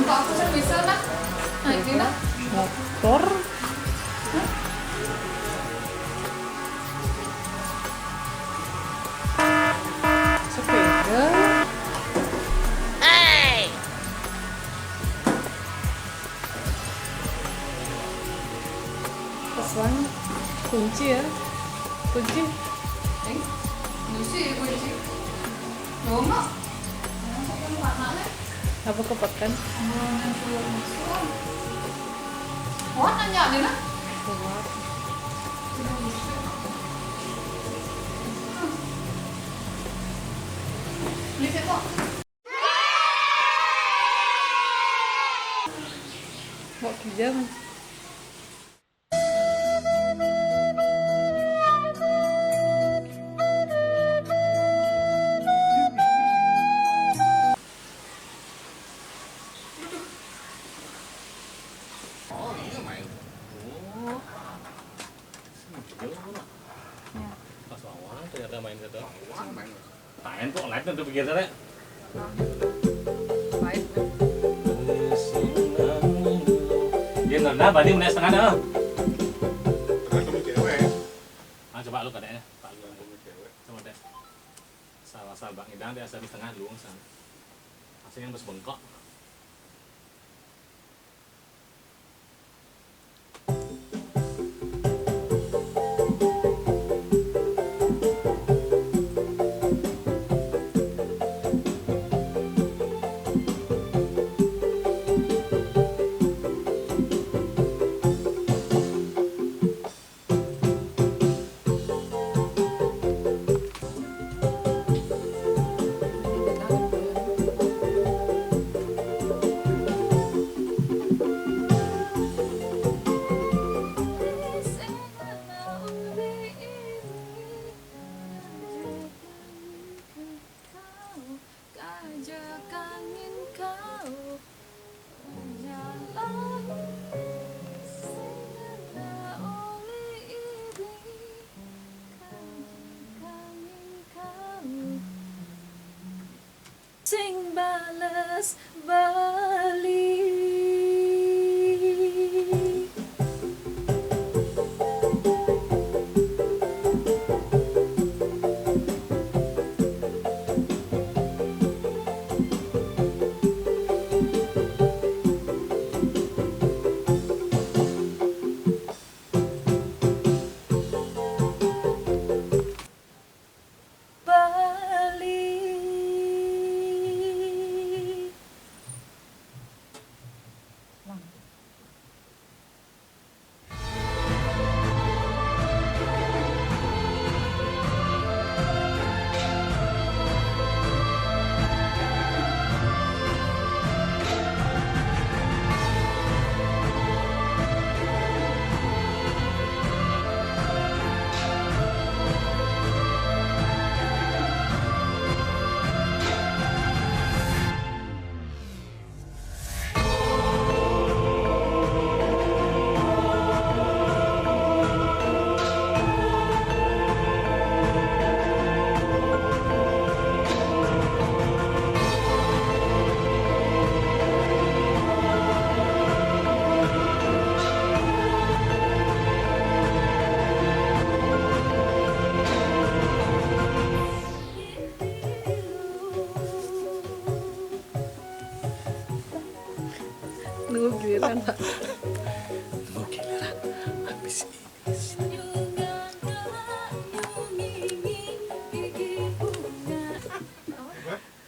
Aku bisa lah. Nah, ini lah. Motor. Sepeda. Pesan kunci ya. Kunci. Kunci, kunci. Lama. Apa kepekan? Wah, nanya deh lah. Keluar. Lihat kok. Mau kerja mas? Oh iya main. Oh. Ya. Pas awal ternyata main gitu. Main. Main kok live tuh pikir teh. Baik. Dia nggak berarti menit setengah dah. Tergantung cewek. Coba lu katanya. Pak lu Tergantung cewek. coba deh. Salah Bang Idang dia asal di setengah luang sana. Aslinya bos bengkok. Sing balas balik. Balik. Nunggu giliran pak. Tunggu giliran. Habis ini.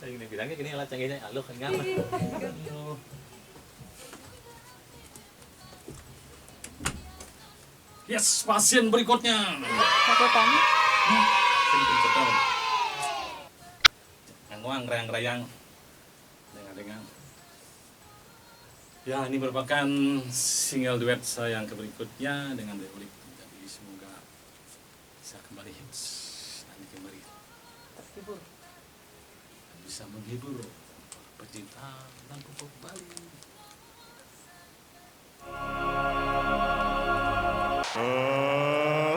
Saya gini bilangnya gini lah canggihnya. Halo kan ngapa? Yes, pasien berikutnya. Satu tani. Sini pencetan. Angwang rayang-rayang. Dengar-dengar. Ya, ini merupakan single duet saya yang berikutnya dengan Deolik. Jadi semoga bisa kembali hits dan kembali Terhibur. bisa menghibur pecinta lagu pop Bali. Ah.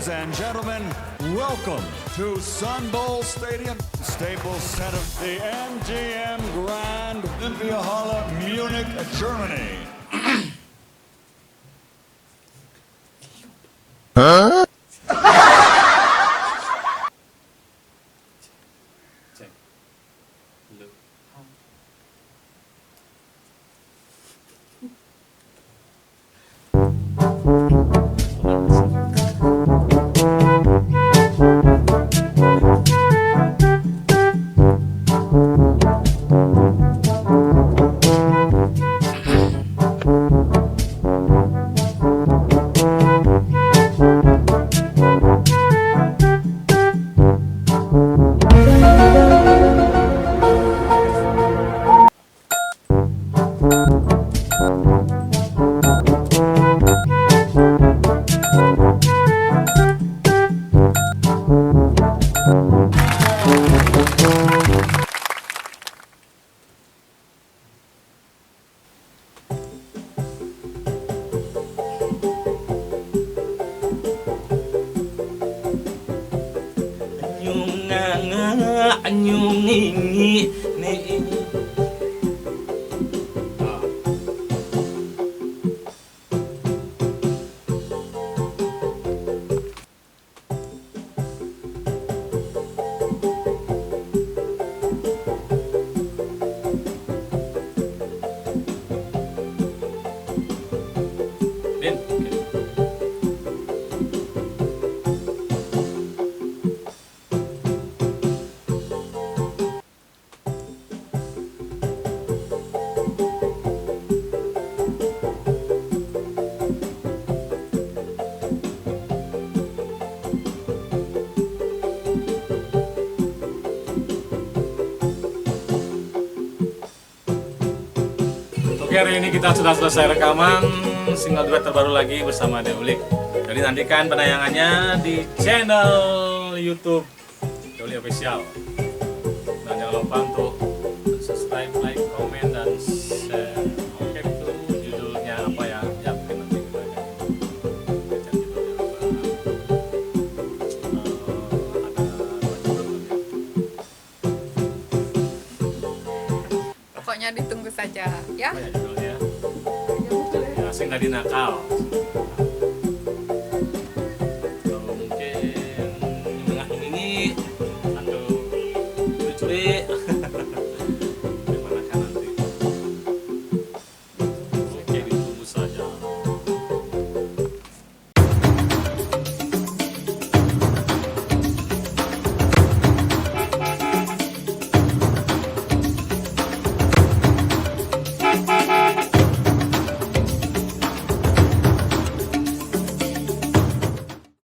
Ladies and gentlemen, welcome to Sun Bowl Stadium, Staples Center, the MGM Grand Olympiahalle, Munich, Germany. Cek. Lu. Anyung nga nga, anyung ngi ni. Din. Oke, hari ini kita sudah selesai rekaman single duet terbaru lagi bersama Deulik. Jadi nantikan penayangannya di channel YouTube Deulik Official. Dan jangan lupa untuk subscribe, like, komen, dan share. Oke, itu judulnya apa ya? Ya, mungkin nanti kita akan baca judulnya apa. Ada dua judul ya. Pokoknya ditunggu saja ya. Apa ya judulnya? Ya, Sing Tadi Nakal.